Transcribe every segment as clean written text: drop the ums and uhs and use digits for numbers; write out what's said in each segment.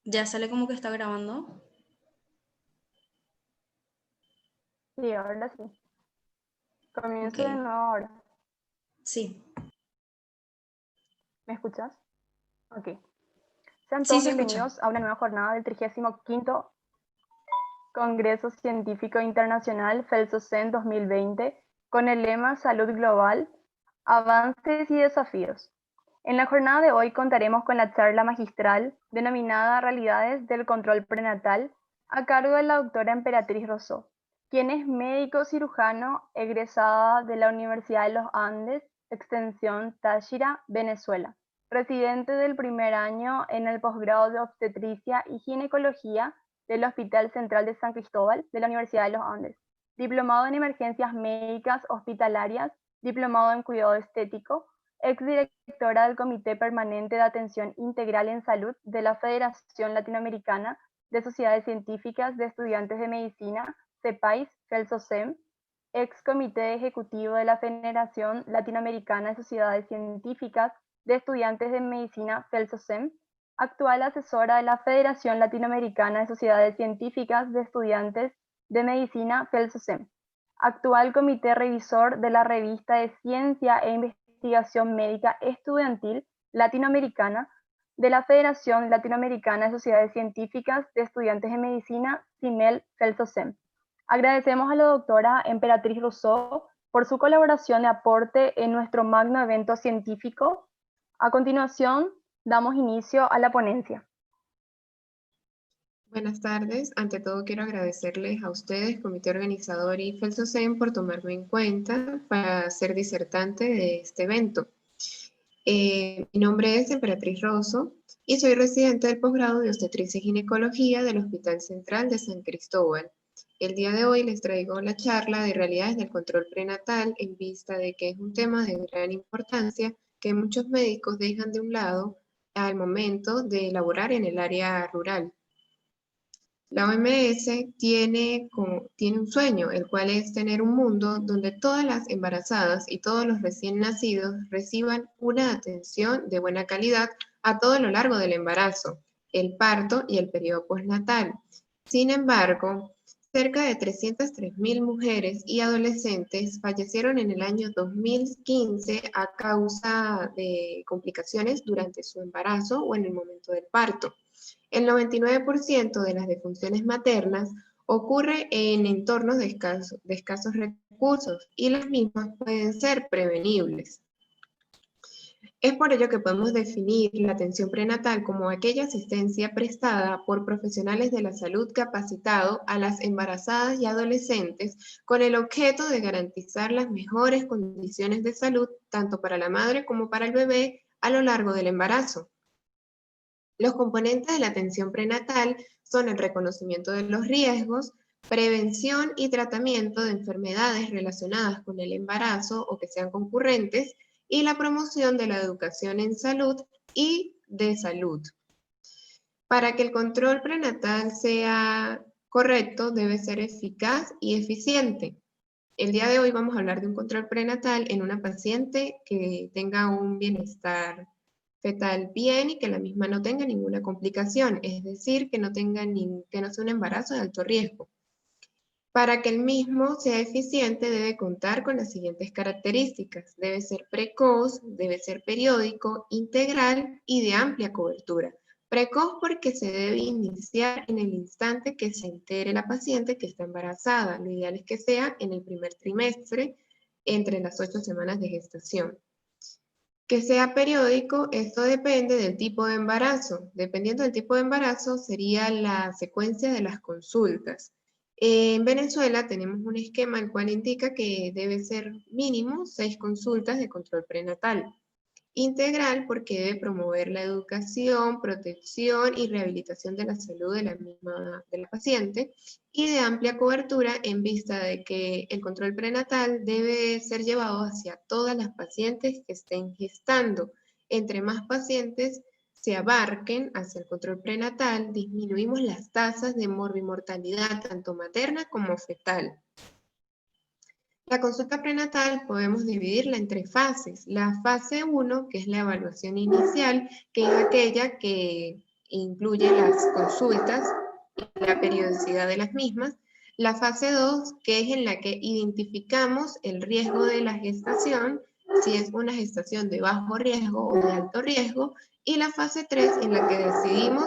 Ya sale como que está grabando. Sí, ahora sí. Ok, Comienzo de nuevo ahora. sí. ¿Me escuchas? Ok. Sean Sí todos se escucha. bienvenidos a una nueva jornada del 35º Congreso Científico Internacional FELSOCEN 2020 con el lema Salud Global, Avances y Desafíos. En la jornada de hoy contaremos con la charla magistral denominada Realidades del Control Prenatal a cargo de la doctora Emperatriz Rosó, quien es médico cirujano egresada de la Universidad de los Andes, Extensión Táchira, Venezuela, residente del primer año en el posgrado de Obstetricia y Ginecología del Hospital Central de San Cristóbal de la Universidad de los Andes, diplomado en emergencias médicas hospitalarias, diplomado en cuidado estético, exdirectora del Comité Permanente de Atención Integral en Salud de la Federación Latinoamericana de Sociedades Científicas de Estudiantes de Medicina, CEPAIS, FELSOCEM, ex Comité Ejecutivo de la Federación Latinoamericana de Sociedades Científicas de Estudiantes de Medicina, FELSOCEM, actual asesora de la Federación Latinoamericana de Sociedades Científicas de Estudiantes de Medicina, FELSOCEM, actual comité revisor de la revista de Ciencia e Investigación Médica Estudiantil Latinoamericana de la Federación Latinoamericana de Sociedades Científicas de Estudiantes de Medicina, CIMEL, FELSOCEM. Agradecemos a la doctora Emperatriz Rousseau por su colaboración y aporte en nuestro magno evento científico. A continuación, damos inicio a la ponencia. Buenas tardes. Ante todo quiero agradecerles a ustedes, comité organizador y FELSOCEM, por tomarme en cuenta para ser disertante de este evento. Mi nombre es Emperatriz Rosso y soy residente del posgrado de Obstetricia y Ginecología del Hospital Central de San Cristóbal. El día de hoy les traigo la charla de realidades del control prenatal en vista de que es un tema de gran importancia que muchos médicos dejan de un lado al momento de laborar en el área rural. La OMS tiene un sueño, el cual es tener un mundo donde todas las embarazadas y todos los recién nacidos reciban una atención de buena calidad a todo lo largo del embarazo, el parto y el periodo postnatal. Sin embargo, cerca de 303.000 mujeres y adolescentes fallecieron en el año 2015 a causa de complicaciones durante su embarazo o en el momento del parto. El 99% de las defunciones maternas ocurre en entornos de escasos recursos y las mismas pueden ser prevenibles. Es por ello que podemos definir la atención prenatal como aquella asistencia prestada por profesionales de la salud capacitados a las embarazadas y adolescentes con el objeto de garantizar las mejores condiciones de salud tanto para la madre como para el bebé a lo largo del embarazo. Los componentes de la atención prenatal son el reconocimiento de los riesgos, prevención y tratamiento de enfermedades relacionadas con el embarazo o que sean concurrentes, y la promoción de la educación en salud y de salud. Para que el control prenatal sea correcto, debe ser eficaz y eficiente. El día de hoy vamos a hablar de un control prenatal en una paciente que tenga un bienestar fetal bien y que la misma no tenga ninguna complicación, es decir, que no sea un embarazo de alto riesgo. Para que el mismo sea eficiente debe contar con las siguientes características. Debe ser precoz, debe ser periódico, integral y de amplia cobertura. Precoz porque se debe iniciar en el instante que se entere la paciente que está embarazada. Lo ideal es que sea en el primer trimestre, entre las 8 semanas de gestación. Que sea periódico, esto depende del tipo de embarazo. Dependiendo del tipo de embarazo, sería la secuencia de las consultas. En Venezuela tenemos un esquema el cual indica que debe ser mínimo 6 consultas de control prenatal. Integral porque debe promover la educación, protección y rehabilitación de la salud de la paciente, y de amplia cobertura en vista de que el control prenatal debe ser llevado hacia todas las pacientes que estén gestando. Entre más pacientes se abarquen hacia el control prenatal, disminuimos las tasas de morbimortalidad tanto materna como fetal. La consulta prenatal podemos dividirla en 3 fases. La fase 1, que es la evaluación inicial, que es aquella que incluye las consultas y la periodicidad de las mismas. La fase 2, que es en la que identificamos el riesgo de la gestación, si es una gestación de bajo riesgo o de alto riesgo, y la fase 3, en la que decidimos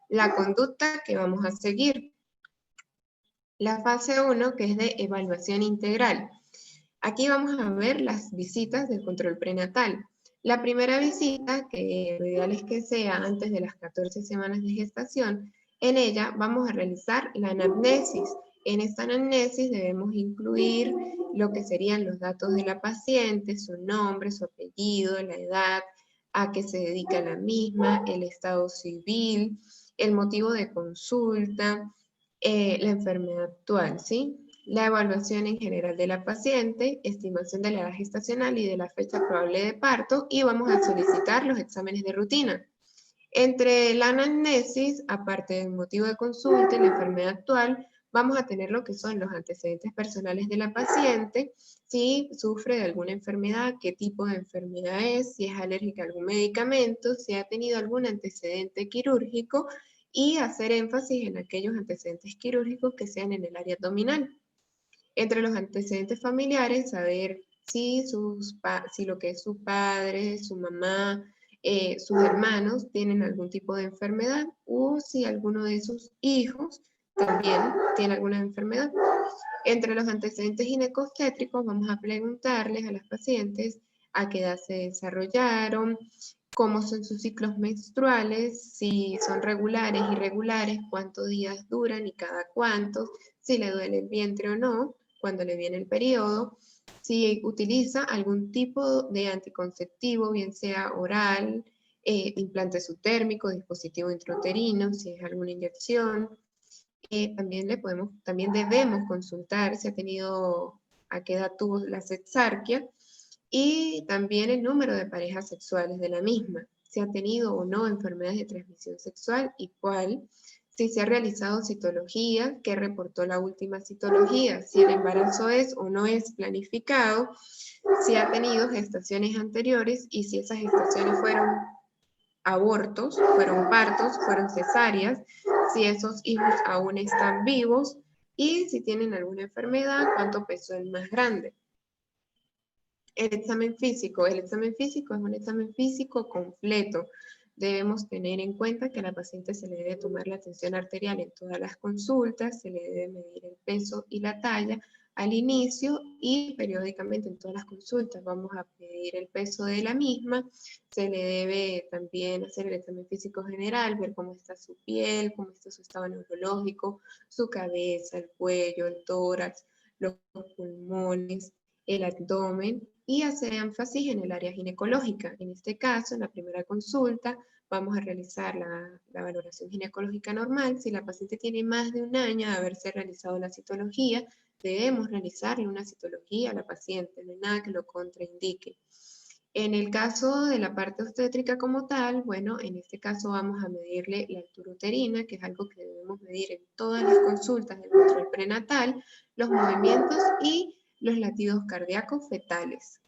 la conducta que vamos a seguir. La fase 1, que es de evaluación integral. Aquí vamos a ver las visitas del control prenatal. La primera visita, que lo ideal es que sea antes de las 14 semanas de gestación, en ella vamos a realizar la anamnesis. En esta anamnesis debemos incluir lo que serían los datos de la paciente, su nombre, su apellido, la edad, a qué se dedica la misma, el estado civil, el motivo de consulta, la enfermedad actual, ¿sí? La evaluación en general de la paciente, estimación de la edad gestacional y de la fecha probable de parto, y vamos a solicitar los exámenes de rutina. Entre la anamnesis, aparte del motivo de consulta y la enfermedad actual, vamos a tener lo que son los antecedentes personales de la paciente, si sufre de alguna enfermedad, qué tipo de enfermedad es, si es alérgica a algún medicamento, si ha tenido algún antecedente quirúrgico, y hacer énfasis en aquellos antecedentes quirúrgicos que sean en el área abdominal. Entre los antecedentes familiares, saber si lo que es su padre, su mamá, sus hermanos tienen algún tipo de enfermedad, o si alguno de sus hijos también tiene alguna enfermedad. Entre los antecedentes ginecostétricos vamos a preguntarles a las pacientes a qué edad se desarrollaron, cómo son sus ciclos menstruales, si son regulares, irregulares, cuántos días duran y cada cuántos, si le duele el vientre o no, cuando le viene el periodo, si utiliza algún tipo de anticonceptivo, bien sea oral, implante subtérmico, dispositivo intrauterino, si es alguna inyección. También debemos consultar si ha tenido, a qué edad tuvo la sexarquia, y también el número de parejas sexuales de la misma, si ha tenido o no enfermedades de transmisión sexual y cuál, si se ha realizado citología, qué reportó la última citología, si el embarazo es o no es planificado, si ha tenido gestaciones anteriores y si esas gestaciones fueron abortos, fueron partos, fueron cesáreas, si esos hijos aún están vivos y si tienen alguna enfermedad, cuánto pesó el más grande. El examen físico es un examen físico completo. Debemos tener en cuenta que a la paciente se le debe tomar la tensión arterial en todas las consultas, se le debe medir el peso y la talla al inicio y periódicamente en todas las consultas vamos a pedir el peso de la misma. Se le debe también hacer el examen físico general, ver cómo está su piel, cómo está su estado neurológico, su cabeza, el cuello, el tórax, los pulmones, el abdomen, y hacer énfasis en el área ginecológica. En este caso, en la primera consulta, vamos a realizar la valoración ginecológica normal. Si la paciente tiene más de un año de haberse realizado la citología, debemos realizarle una citología a la paciente, no hay nada que lo contraindique. En el caso de la parte obstétrica como tal, bueno, en este caso vamos a medirle la altura uterina, que es algo que debemos medir en todas las consultas del control prenatal, los movimientos y los latidos cardíacos fetales.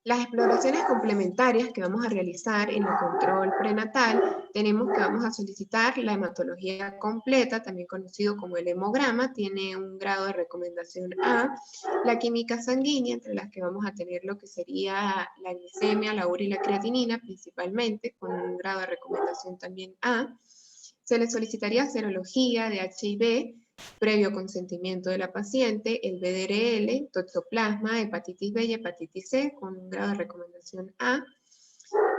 Las exploraciones complementarias que vamos a realizar en el control prenatal, tenemos que vamos a solicitar la hematología completa, también conocido como el hemograma, tiene un grado de recomendación A, la química sanguínea, entre las que vamos a tener lo que sería la glicemia, la urea y la creatinina, principalmente, con un grado de recomendación también A. Se le solicitaría serología de HIV, previo consentimiento de la paciente, el VDRL, toxoplasma, hepatitis B y hepatitis C, con un grado de recomendación A.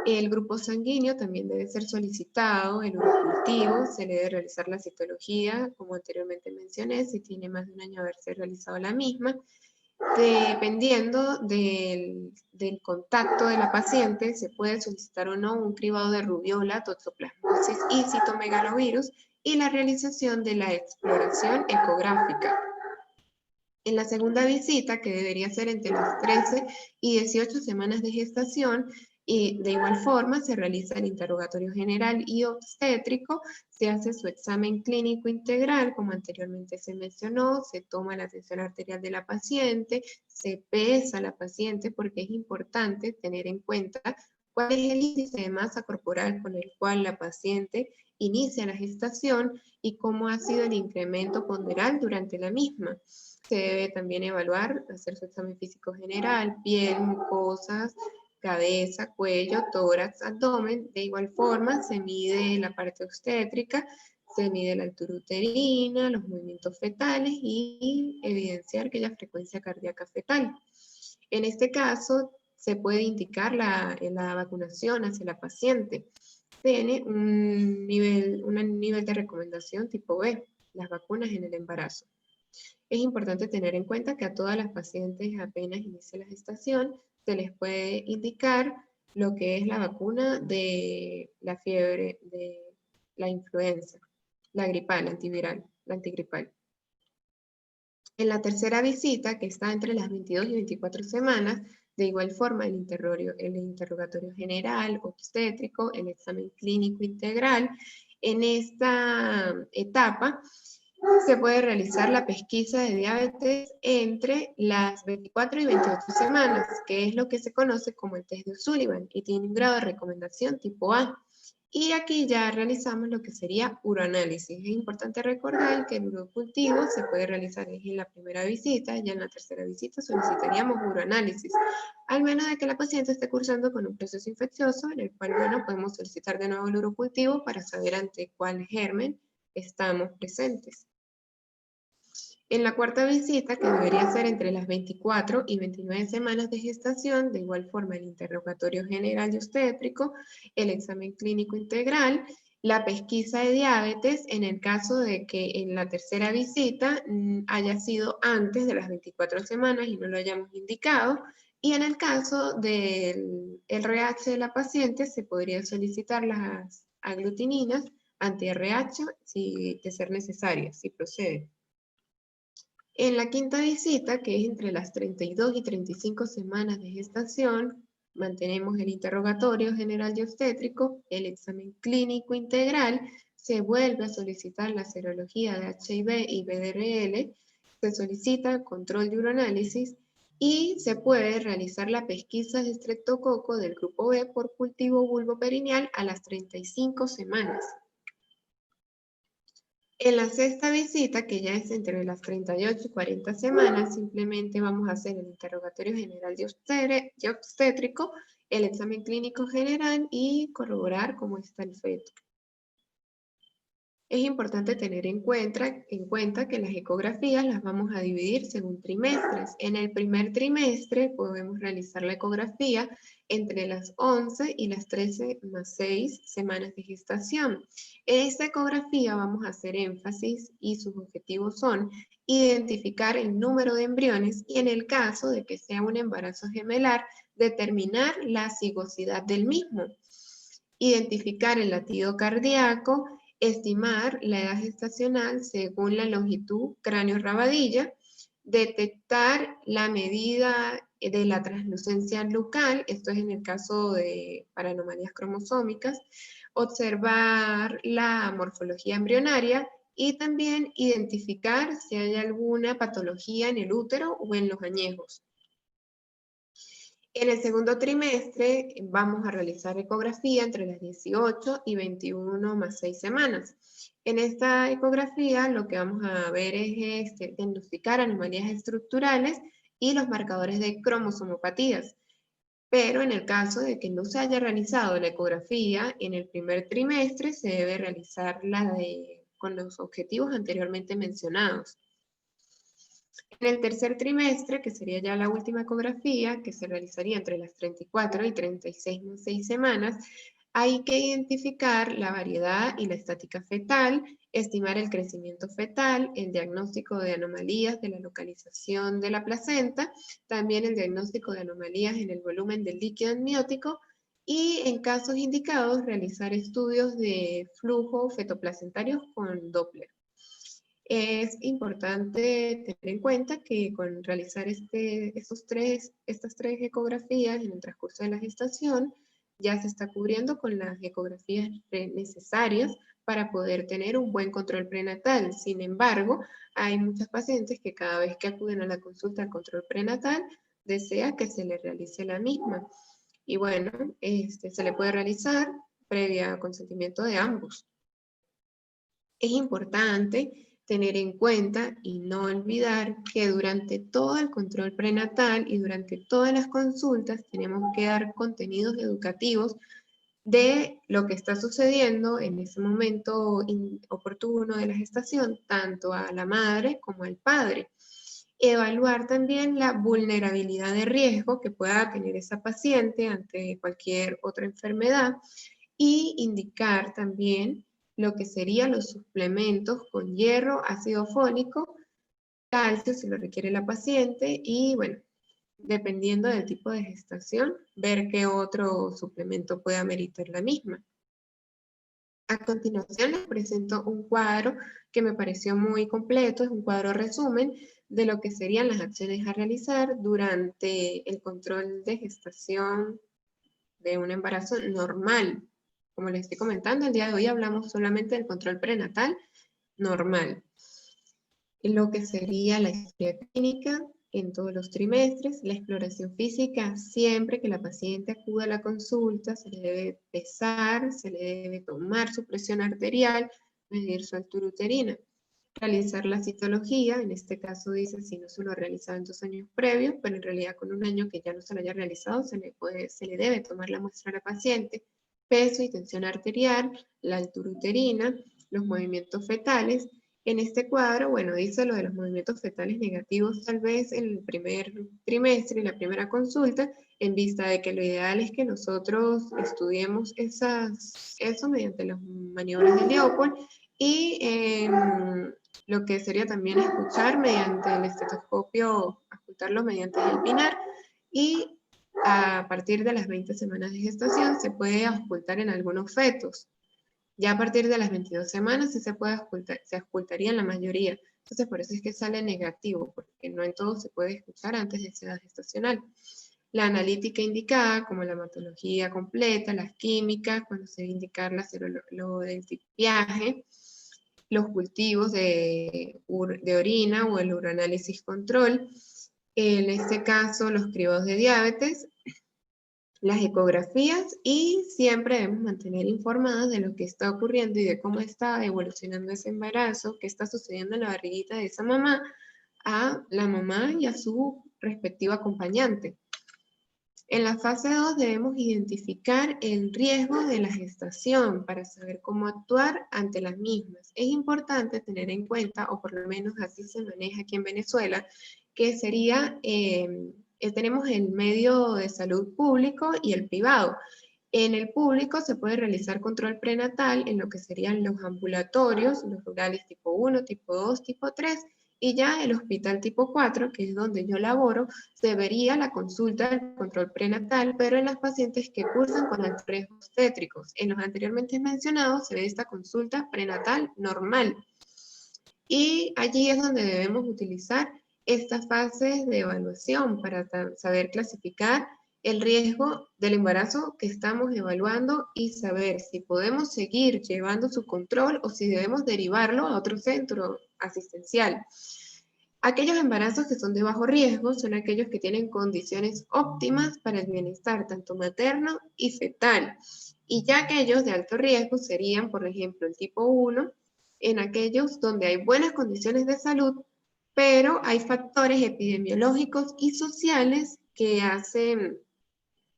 El grupo sanguíneo también debe ser solicitado, el urocultivo, se le debe realizar la citología, como anteriormente mencioné, si tiene más de un año de haberse realizado la misma. Dependiendo del contacto de la paciente, se puede solicitar o no un cribado de rubiola, toxoplasmosis y citomegalovirus, y la realización de la exploración ecográfica. En la segunda visita, que debería ser entre las 13 y 18 semanas de gestación, y de igual forma se realiza el interrogatorio general y obstétrico, se hace su examen clínico integral, como anteriormente se mencionó, se toma la tensión arterial de la paciente, se pesa a la paciente porque es importante tener en cuenta cuál es el índice de masa corporal con el cual la paciente inicia la gestación y cómo ha sido el incremento ponderal durante la misma. Se debe también evaluar, hacer su examen físico general, piel, mucosas, cabeza, cuello, tórax, abdomen. De igual forma, se mide la parte obstétrica, se mide la altura uterina, los movimientos fetales y evidenciar aquella frecuencia cardíaca fetal. En este caso, se puede indicar la vacunación hacia la paciente. Tiene un nivel de recomendación tipo B, las vacunas en el embarazo. Es importante tener en cuenta que a todas las pacientes apenas inicia la gestación se les puede indicar lo que es la vacuna de la fiebre, de la influenza, la gripal, la antiviral, la antigripal. En la tercera visita, que está entre las 22 y 24 semanas, de igual forma el interrogatorio general, obstétrico, el examen clínico integral. En esta etapa se puede realizar la pesquisa de diabetes entre las 24 y 28 semanas, que es lo que se conoce como el test de O'Sullivan y tiene un grado de recomendación tipo A. Y aquí ya realizamos lo que sería uroanálisis. Es importante recordar que el urocultivo se puede realizar en la primera visita, ya en la tercera visita solicitaríamos uroanálisis, al menos de que la paciente esté cursando con un proceso infeccioso, en el cual, bueno, podemos solicitar de nuevo el urocultivo para saber ante cuál germen estamos presentes. En la cuarta visita, que debería ser entre las 24 y 29 semanas de gestación, de igual forma el interrogatorio general y obstétrico, el examen clínico integral, la pesquisa de diabetes en el caso de que en la tercera visita haya sido antes de las 24 semanas y no lo hayamos indicado, y en el caso del RH de la paciente se podría solicitar las aglutininas anti-RH si de ser necesario, si procede. En la quinta visita, que es entre las 32 y 35 semanas de gestación, mantenemos el interrogatorio general y obstétrico, el examen clínico integral, se vuelve a solicitar la serología de HIV y VDRL, se solicita control de uroanálisis y se puede realizar la pesquisa de estreptococo del grupo B por cultivo vulvoperineal a las 35 semanas. En la sexta visita, que ya es entre las 38 y 40 semanas, simplemente vamos a hacer el interrogatorio general y obstétrico, el examen clínico general y corroborar cómo está el feto. Es importante tener en cuenta que las ecografías las vamos a dividir según trimestres. En el primer trimestre podemos realizar la ecografía entre las 11 y las 13 más 6 semanas de gestación. En esta ecografía vamos a hacer énfasis y sus objetivos son identificar el número de embriones y en el caso de que sea un embarazo gemelar, determinar la cigosidad del mismo, identificar el latido cardíaco, estimar la edad gestacional según la longitud cráneo-rabadilla, detectar la medida de la translucencia nucal, esto es en el caso de para anomalías cromosómicas, observar la morfología embrionaria y también identificar si hay alguna patología en el útero o en los añejos. En el segundo trimestre vamos a realizar ecografía entre las 18 y 21 más 6 semanas. En esta ecografía lo que vamos a ver es diagnosticar anomalías estructurales y los marcadores de cromosomopatías. Pero en el caso de que no se haya realizado la ecografía, en el primer trimestre se debe realizar con los objetivos anteriormente mencionados. En el tercer trimestre, que sería ya la última ecografía, que se realizaría entre las 34 y 36 más 6 semanas, hay que identificar la variedad y la estática fetal, estimar el crecimiento fetal, el diagnóstico de anomalías de la localización de la placenta, también el diagnóstico de anomalías en el volumen del líquido amniótico y, en casos indicados, realizar estudios de flujo fetoplacentario con Doppler. Es importante tener en cuenta que con realizar estas tres ecografías en el transcurso de la gestación, ya se está cubriendo con las ecografías necesarias para poder tener un buen control prenatal. Sin embargo, hay muchas pacientes que cada vez que acuden a la consulta al control prenatal, desea que se les realice la misma. Y bueno, se le puede realizar previa consentimiento de ambos. Es importante tener en cuenta y no olvidar que durante todo el control prenatal y durante todas las consultas tenemos que dar contenidos educativos de lo que está sucediendo en ese momento oportuno de la gestación, tanto a la madre como al padre. Evaluar también la vulnerabilidad de riesgo que pueda tener esa paciente ante cualquier otra enfermedad y indicar también lo que serían los suplementos con hierro, ácido fólico, calcio si lo requiere la paciente y bueno, dependiendo del tipo de gestación, ver qué otro suplemento puede ameritar la misma. A continuación les presento un cuadro que me pareció muy completo, es un cuadro resumen de lo que serían las acciones a realizar durante el control de gestación de un embarazo normal. Como les estoy comentando, el día de hoy hablamos solamente del control prenatal normal. Lo que sería la historia clínica en todos los trimestres, la exploración física, siempre que la paciente acuda a la consulta, se le debe pesar, se le debe tomar su presión arterial, medir su altura uterina. Realizar la citología, en este caso dice si no se lo ha realizado en 2 años previos, pero en realidad con 1 año que ya no se lo haya realizado, se le debe tomar la muestra a la paciente, peso y tensión arterial, la altura uterina, los movimientos fetales. En este cuadro, bueno, dice lo de los movimientos fetales negativos tal vez en el primer trimestre, en la primera consulta, en vista de que lo ideal es que nosotros estudiemos eso mediante las maniobras de Leopold y lo que sería también escuchar mediante el estetoscopio, escucharlo mediante el pinar y a partir de las 20 semanas de gestación se puede auscultar en algunos fetos. Ya a partir de las 22 semanas sí se auscultaría en la mayoría. Entonces por eso es que sale negativo, porque no en todo se puede escuchar antes de esa edad gestacional. La analítica indicada, como la hematología completa, las químicas, cuando se debe indicar lo del tipiaje, los cultivos de orina o el uroanálisis control, en este caso los cribos de diabetes, las ecografías y siempre debemos mantener informadas de lo que está ocurriendo y de cómo está evolucionando ese embarazo, qué está sucediendo en la barriguita de esa mamá, a la mamá y a su respectivo acompañante. En la fase 2 debemos identificar el riesgo de la gestación para saber cómo actuar ante las mismas. Es importante tener en cuenta, o por lo menos así se maneja aquí en Venezuela, que sería, tenemos el medio de salud público y el privado. En el público se puede realizar control prenatal en lo que serían los ambulatorios, los rurales tipo 1, tipo 2, tipo 3, y ya el hospital tipo 4, que es donde yo laboro, se vería la consulta del control prenatal, pero en las pacientes que cursan con altos riesgos obstétricos. En los anteriormente mencionados se ve esta consulta prenatal normal. Y allí es donde debemos utilizar estas fases de evaluación para saber clasificar el riesgo del embarazo que estamos evaluando y saber si podemos seguir llevando su control o si debemos derivarlo a otro centro asistencial. Aquellos embarazos que son de bajo riesgo son aquellos que tienen condiciones óptimas para el bienestar tanto materno y fetal. Y ya aquellos de alto riesgo serían, por ejemplo, el tipo 1, en aquellos donde hay buenas condiciones de salud, pero hay factores epidemiológicos y sociales que hacen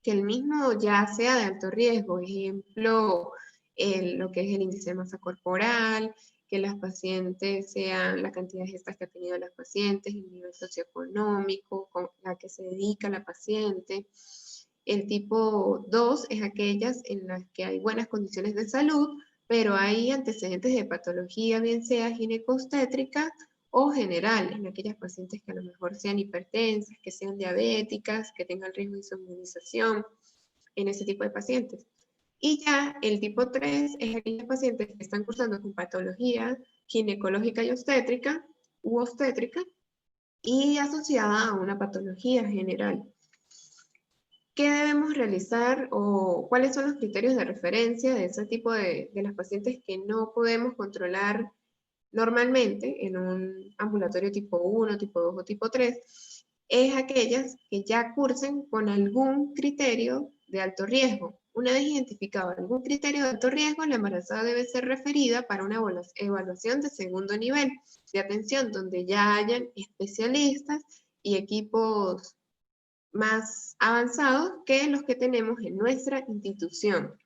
que el mismo ya sea de alto riesgo. Ejemplo, lo que es el índice de masa corporal, que las pacientes sean la cantidad de gestas que ha tenido las pacientes, el nivel socioeconómico, con la que se dedica la paciente. El tipo 2 es aquellas en las que hay buenas condiciones de salud, pero hay antecedentes de patología, bien sea ginecostétrica o general, en aquellas pacientes que a lo mejor sean hipertensas, que sean diabéticas, que tengan riesgo de inmunización, en ese tipo de pacientes. Y ya el tipo 3 es aquellas pacientes que están cursando con patología ginecológica y obstétrica y asociada a una patología general. ¿Qué debemos realizar o cuáles son los criterios de referencia de ese tipo de las pacientes que no podemos controlar normalmente en un ambulatorio tipo 1, tipo 2 o tipo 3? Es aquellas que ya cursen con algún criterio de alto riesgo. Una vez identificado algún criterio de alto riesgo, la embarazada debe ser referida para una evaluación de segundo nivel de atención, donde ya hayan especialistas y equipos más avanzados que los que tenemos en nuestra institución.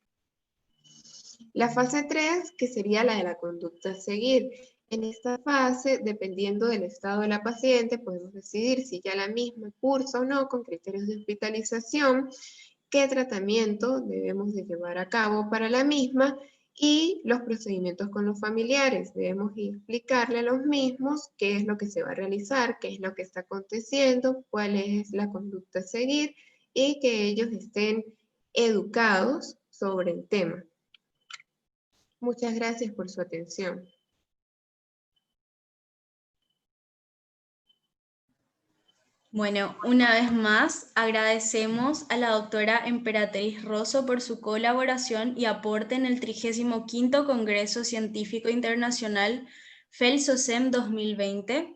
La fase 3, que sería la de la conducta a seguir. En esta fase, dependiendo del estado de la paciente, podemos decidir si ya la misma cursa o no con criterios de hospitalización, qué tratamiento debemos de llevar a cabo para la misma y los procedimientos con los familiares. Debemos explicarle a los mismos qué es lo que se va a realizar, qué es lo que está aconteciendo, cuál es la conducta a seguir y que ellos estén educados sobre el tema. Muchas gracias por su atención. Bueno, una vez más agradecemos a la doctora Emperatriz Rosso por su colaboración y aporte en el 35º Congreso Científico Internacional FELSOCEM 2020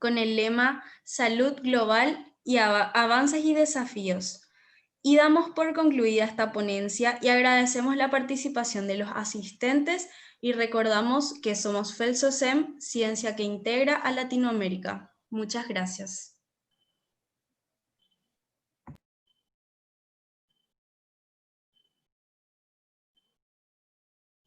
con el lema Salud Global y Avances y Desafíos. Y damos por concluida esta ponencia y agradecemos la participación de los asistentes y recordamos que somos FELSOCEM, Ciencia que Integra a Latinoamérica. Muchas gracias.